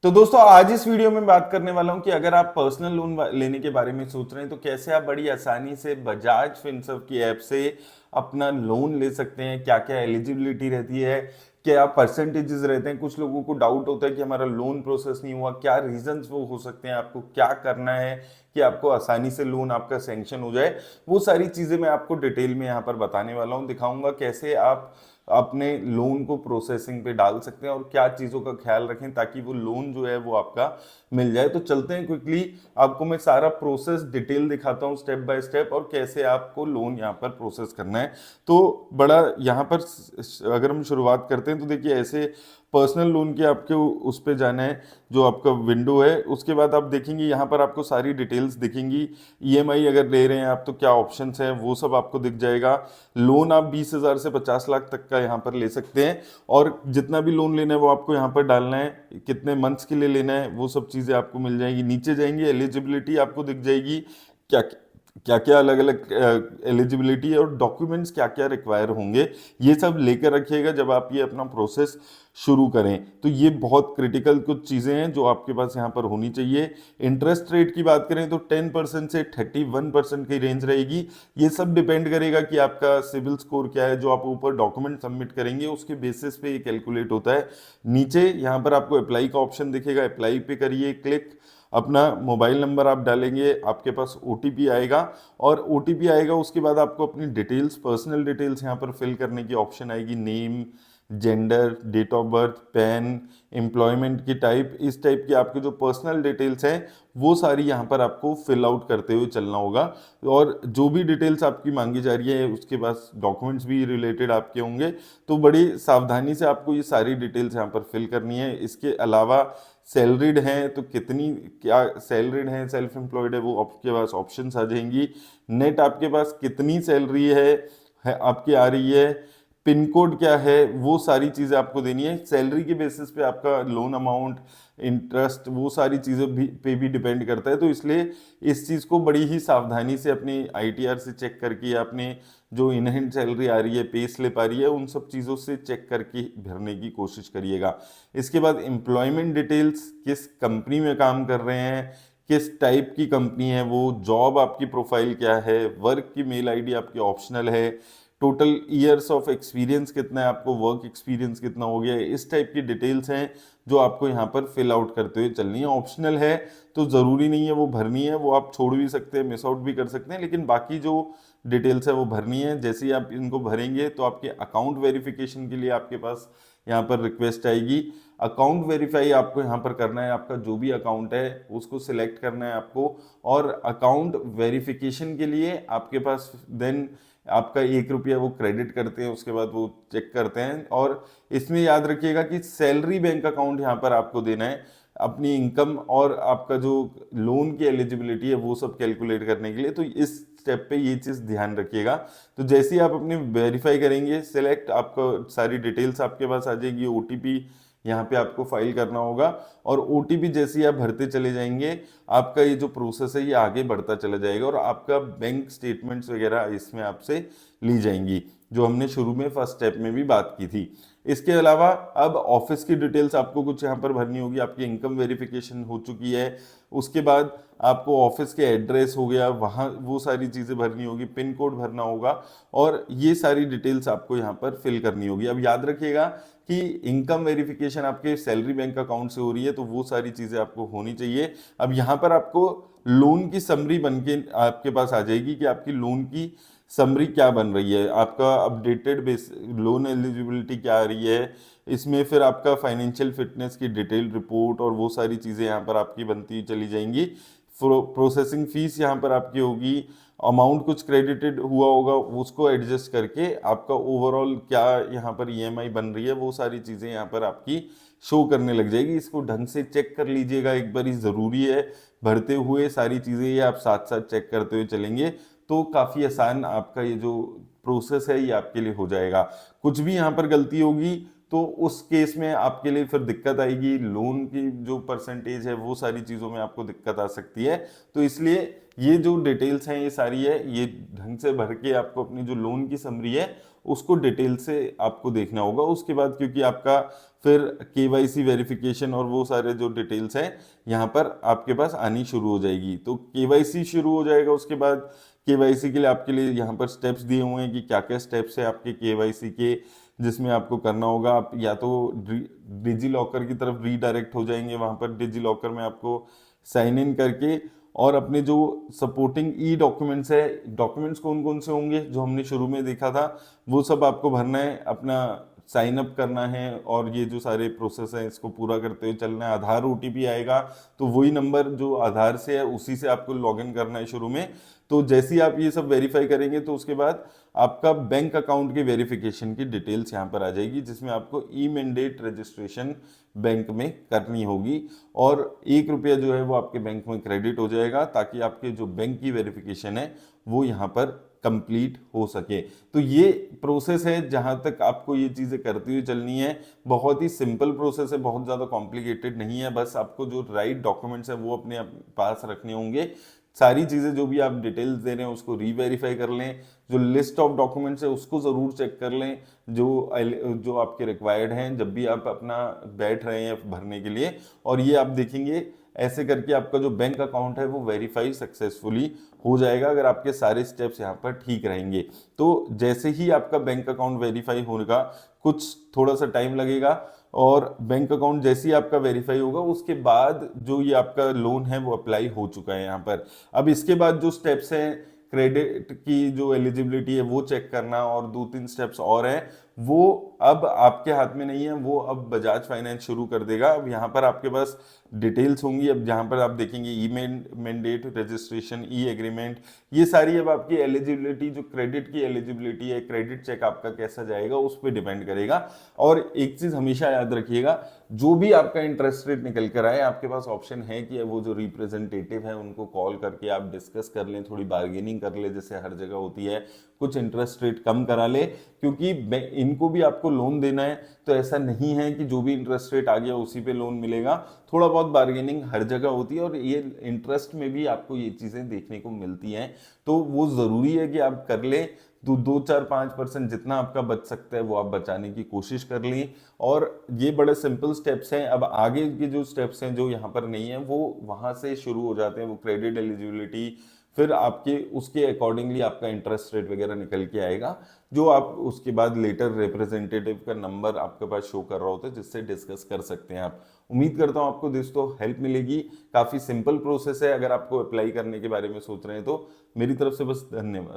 तो दोस्तों आज इस वीडियो में बात करने वाला हूं कि अगर आप पर्सनल लोन लेने के बारे में सोच रहे हैं तो कैसे आप बड़ी आसानी से बजाज फिनसर्व की ऐप से अपना लोन ले सकते हैं। क्या क्या एलिजिबिलिटी रहती है, क्या परसेंटेजेस रहते हैं। कुछ लोगों को डाउट होता है कि हमारा लोन प्रोसेस नहीं हुआ, क्या रीजंस वो हो सकते हैं, आपको क्या करना है कि आपको आसानी से लोन आपका सैंक्शन हो जाए। वो सारी चीजें मैं आपको डिटेल में यहाँ पर बताने वाला हूँ, दिखाऊंगा कैसे आप अपने लोन को प्रोसेसिंग पे डाल सकते हैं और क्या चीज़ों का ख्याल रखें ताकि वो लोन जो है वो आपका मिल जाए। तो चलते हैं क्विकली, आपको मैं सारा प्रोसेस डिटेल दिखाता हूँ स्टेप बाय स्टेप और कैसे आपको लोन यहाँ पर प्रोसेस करना है। तो बड़ा यहाँ पर अगर हम शुरुआत करते हैं तो देखिए ऐसे पर्सनल लोन के आपके उस पे जाना है, जो आपका विंडो है। उसके बाद आप देखेंगे यहाँ पर आपको सारी डिटेल्स दिखेंगी। ईएमआई अगर ले रहे हैं आप तो क्या ऑप्शंस हैं वो सब आपको दिख जाएगा। लोन आप 20,000 से 50 लाख तक का यहाँ पर ले सकते हैं और जितना भी लोन लेना है वो आपको यहाँ पर डालना है, कितने मंथ्स के लिए लेना है वो सब चीज़ें आपको मिल जाएगी। नीचे जाएंगे एलिजिबिलिटी आपको दिख जाएगी, क्या क्या क्या अलग अलग एलिजिबिलिटी और डॉक्यूमेंट्स क्या क्या रिक्वायर होंगे, ये सब लेकर रखिएगा जब आप ये अपना प्रोसेस शुरू करें। तो ये बहुत क्रिटिकल कुछ चीज़ें हैं जो आपके पास यहाँ पर होनी चाहिए। इंटरेस्ट रेट की बात करें तो 10% से 31% की रेंज रहेगी। ये सब डिपेंड करेगा कि आपका सिविल स्कोर क्या है, जो आप ऊपर डॉक्यूमेंट सबमिट करेंगे उसके बेसिस पे ये कैलकुलेट होता है। नीचे यहाँ पर आपको अप्लाई का ऑप्शन दिखेगा, अप्लाई पे करिए क्लिक। अपना मोबाइल नंबर आप डालेंगे, आपके पास ओटीपी आएगा और ओटीपी आएगा उसके बाद आपको अपनी डिटेल्स, पर्सनल डिटेल्स यहाँ पर फिल करने की ऑप्शन आएगी। Name, gender, date of birth, PAN, employment की टाइप, इस टाइप की आपके जो पर्सनल डिटेल्स हैं वो सारी यहाँ पर आपको फिल आउट करते हुए चलना होगा। और जो भी डिटेल्स आपकी मांगी जा रही है उसके पास डॉक्यूमेंट्स भी रिलेटेड आपके होंगे, तो बड़ी सावधानी से आपको ये सारी डिटेल्स यहाँ पर फिल करनी है। इसके अलावा सैलरीड हैं तो कितनी क्या सैलरीड हैं, सेल्फ एम्प्लॉयड है, वो आपके पास ऑप्शंस आ जाएंगी। नेट आपके पास कितनी सैलरी है आपकी आ रही है, पिन कोड क्या है, वो सारी चीज़ें आपको देनी है। सैलरी के बेसिस पे आपका लोन अमाउंट, इंटरेस्ट, वो सारी चीज़ें भी पे भी डिपेंड करता है। तो इसलिए इस चीज़ को बड़ी ही सावधानी से अपनी आईटीआर से चेक करके, अपने जो इन हैंड सैलरी आ रही है, पे स्लिप आ रही है, उन सब चीज़ों से चेक करके भरने की कोशिश करिएगा। इसके बाद एम्प्लॉयमेंट डिटेल्स, किस कंपनी में काम कर रहे हैं, किस टाइप की कंपनी है वो, जॉब आपकी प्रोफाइल क्या है, वर्क की मेल आईडी आपकी ऑप्शनल है, टोटल ईयर्स ऑफ एक्सपीरियंस कितना है आपको, वर्क एक्सपीरियंस कितना हो गया है, इस टाइप की डिटेल्स हैं जो आपको यहाँ पर फिल आउट करते हुए चलनी है। ऑप्शनल है तो ज़रूरी नहीं है वो भरनी है, वो आप छोड़ भी सकते हैं, मिस आउट भी कर सकते हैं, लेकिन बाकी जो डिटेल्स है वो भरनी है। जैसे ही आप इनको भरेंगे तो आपके अकाउंट वेरिफिकेशन के लिए आपके पास यहाँ पर रिक्वेस्ट आएगी। अकाउंट वेरीफाई आपको यहाँ पर करना है, आपका जो भी अकाउंट है उसको सिलेक्ट करना है आपको। और अकाउंट वेरिफिकेशन के लिए आपके पास देन आपका 1 रुपया वो क्रेडिट करते हैं, उसके बाद वो चेक करते हैं। और इसमें याद रखिएगा कि सैलरी बैंक अकाउंट यहाँ पर आपको देना है अपनी इनकम और आपका जो लोन की एलिजिबिलिटी है वो सब कैलकुलेट करने के लिए। तो इस स्टेप पे ये चीज़ ध्यान रखिएगा। तो जैसे ही आप अपने वेरीफाई करेंगे सिलेक्ट, आपको सारी डिटेल्स आपके पास आ जाएगी। ओटीपी यहाँ पे आपको फाइल करना होगा और ओटीपी जैसे ही आप भरते चले जाएंगे आपका ये जो प्रोसेस है ये आगे बढ़ता चला जाएगा और आपका बैंक स्टेटमेंट्स वगैरह इसमें आपसे ली जाएंगी, जो हमने शुरू में फर्स्ट स्टेप में भी बात की थी। इसके अलावा अब ऑफिस की डिटेल्स आपको कुछ यहाँ पर भरनी होगी। आपकी इनकम वेरिफिकेशन हो चुकी है, उसके बाद आपको ऑफिस के एड्रेस हो गया, वहाँ वो सारी चीज़ें भरनी होगी, पिन कोड भरना होगा और ये सारी डिटेल्स आपको यहाँ पर फिल करनी होगी। अब याद रखिएगा कि इनकम वेरिफिकेशन आपके सैलरी बैंक अकाउंट से हो रही है तो वो सारी चीज़ें आपको होनी चाहिए। अब यहाँ पर आपको लोन की समरी बन के आपके पास आ जाएगी कि आपकी लोन की समरी क्या बन रही है, आपका अपडेटेड बेस लोन एलिजिबिलिटी क्या आ रही है, इसमें फिर आपका फाइनेंशियल फिटनेस की डिटेल रिपोर्ट और वो सारी चीज़ें यहाँ पर आपकी बनती चली जाएंगी। प्रोसेसिंग फीस यहाँ पर आपकी होगी, अमाउंट कुछ क्रेडिटेड हुआ होगा उसको एडजस्ट करके आपका ओवरऑल क्या यहाँ पर ईएमआई बन रही है, वो सारी चीज़ें यहाँ पर आपकी शो करने लग जाएगी। इसको ढंग से चेक कर लीजिएगा एक बार, ज़रूरी है भरते हुए सारी चीज़ें ये आप साथ साथ चेक करते हुए चलेंगे तो काफ़ी आसान आपका ये जो प्रोसेस है ये आपके लिए हो जाएगा। कुछ भी यहाँ पर गलती होगी तो उस केस में आपके लिए फिर दिक्कत आएगी, लोन की जो परसेंटेज है वो सारी चीज़ों में आपको दिक्कत आ सकती है। तो इसलिए ये जो डिटेल्स हैं ये सारी है, ये ढंग से भर के आपको अपनी जो लोन की समरी है उसको डिटेल से आपको देखना होगा। उसके बाद क्योंकि आपका फिर केवाईसी वेरिफिकेशन और वो सारे जो डिटेल्स हैं यहाँ पर आपके पास आनी शुरू हो जाएगी। तो केवाईसी शुरू हो जाएगा, उसके बाद केवाईसी के लिए आपके लिए यहाँ पर स्टेप्स दिए हुए हैं कि क्या क्या स्टेप्स है आपके केवाईसी के, जिसमें आपको करना होगा। आप या तो डिजी लॉकर की तरफ रीडायरेक्ट हो जाएंगे, वहां पर डिजी लॉकर में आपको साइन इन करके और अपने जो सपोर्टिंग ई डॉक्यूमेंट्स है, डॉक्यूमेंट्स कौन कौन से होंगे जो हमने शुरू में देखा था, वो सब आपको भरना है, अपना साइन अप करना है और ये जो सारे प्रोसेस हैं इसको पूरा करते हुए चलना है। आधार ओटीपी आएगा तो वही नंबर जो आधार से है उसी से आपको लॉगिन करना है शुरू में। तो जैसे ही आप ये सब वेरीफाई करेंगे तो उसके बाद आपका बैंक अकाउंट की वेरिफिकेशन की डिटेल्स यहाँ पर आ जाएगी, जिसमें आपको ई मैंडेट रजिस्ट्रेशन बैंक में करनी होगी और 1 रुपया जो है वो आपके बैंक में क्रेडिट हो जाएगा, ताकि आपके जो बैंक की वेरिफिकेशन है वो यहाँ पर कंप्लीट हो सके। तो ये प्रोसेस है जहां तक आपको ये चीजें करती हुई चलनी है। बहुत ही सिंपल प्रोसेस है, बहुत ज्यादा कॉम्प्लिकेटेड नहीं है। बस आपको जो राइट डॉक्यूमेंट्स है वो अपने पास रखने होंगे। सारी चीजें जो भी आप डिटेल्स दे रहे हैं उसको रीवेरीफाई कर लें, जो लिस्ट ऑफ डॉक्यूमेंट्स है उसको जरूर चेक कर लें जो जो आपके रिक्वायर्ड हैं जब भी आप अपना बैठ रहे हैं भरने के लिए। और ये आप देखेंगे ऐसे करके आपका जो बैंक अकाउंट है वो वेरीफाई सक्सेसफुली हो जाएगा, अगर आपके सारे स्टेप्स यहाँ पर ठीक रहेंगे। तो जैसे ही आपका बैंक अकाउंट वेरीफाई होगा, कुछ थोड़ा सा टाइम लगेगा, और बैंक अकाउंट जैसे ही आपका वेरीफाई होगा उसके बाद जो ये आपका लोन है वो अप्लाई हो चुका है यहाँ पर। अब इसके बाद जो स्टेप्स हैं, क्रेडिट की जो एलिजिबिलिटी है वो चेक करना और 2-3 स्टेप्स और हैं, वो अब आपके हाथ में नहीं है, वो अब बजाज फाइनेंस शुरू कर देगा। अब यहाँ पर आपके पास डिटेल्स होंगी, अब जहाँ पर आप देखेंगे ई मैंडेट रजिस्ट्रेशन, ई एग्रीमेंट, ये सारी अब आपकी एलिजिबिलिटी, जो क्रेडिट की एलिजिबिलिटी है, क्रेडिट चेक आपका कैसा जाएगा उस पर डिपेंड करेगा। और एक चीज हमेशा याद रखिएगा, जो भी आपका इंटरेस्ट रेट निकल कर आए, आपके पास ऑप्शन है कि वो जो रिप्रेजेंटेटिव है उनको कॉल करके आप डिस्कस कर लें, थोड़ी बार्गेनिंग कर ले, जैसे हर जगह होती है, कुछ इंटरेस्ट रेट कम करा ले, क्योंकि इनको भी आपको लोन देना है। तो ऐसा नहीं है कि जो भी इंटरेस्ट रेट आ गया उसी पे लोन मिलेगा, थोड़ा बहुत बार्गेनिंग हर जगह होती है और ये इंटरेस्ट में भी आपको ये चीजें देखने को मिलती हैं। तो वो जरूरी है कि आप कर लें, तो 2-4-5% जितना आपका बच सकता है वो आप बचाने की कोशिश कर लें। और ये बड़े सिंपल स्टेप्स हैं। अब आगे के जो स्टेप्स हैं जो यहाँ पर नहीं है वो वहां से शुरू हो जाते हैं, वो क्रेडिट एलिजिबिलिटी, फिर आपके उसके अकॉर्डिंगली आपका इंटरेस्ट रेट वगैरह निकल के आएगा, जो आप उसके बाद लेटर रिप्रेजेंटेटिव का नंबर आपके पास शो कर रहा होता है, जिससे डिस्कस कर सकते हैं आप। उम्मीद करता हूं आपको दोस्तों हेल्प मिलेगी। काफी सिंपल प्रोसेस है, अगर आपको अप्लाई करने के बारे में सोच रहे हैं तो। मेरी तरफ से बस धन्यवाद।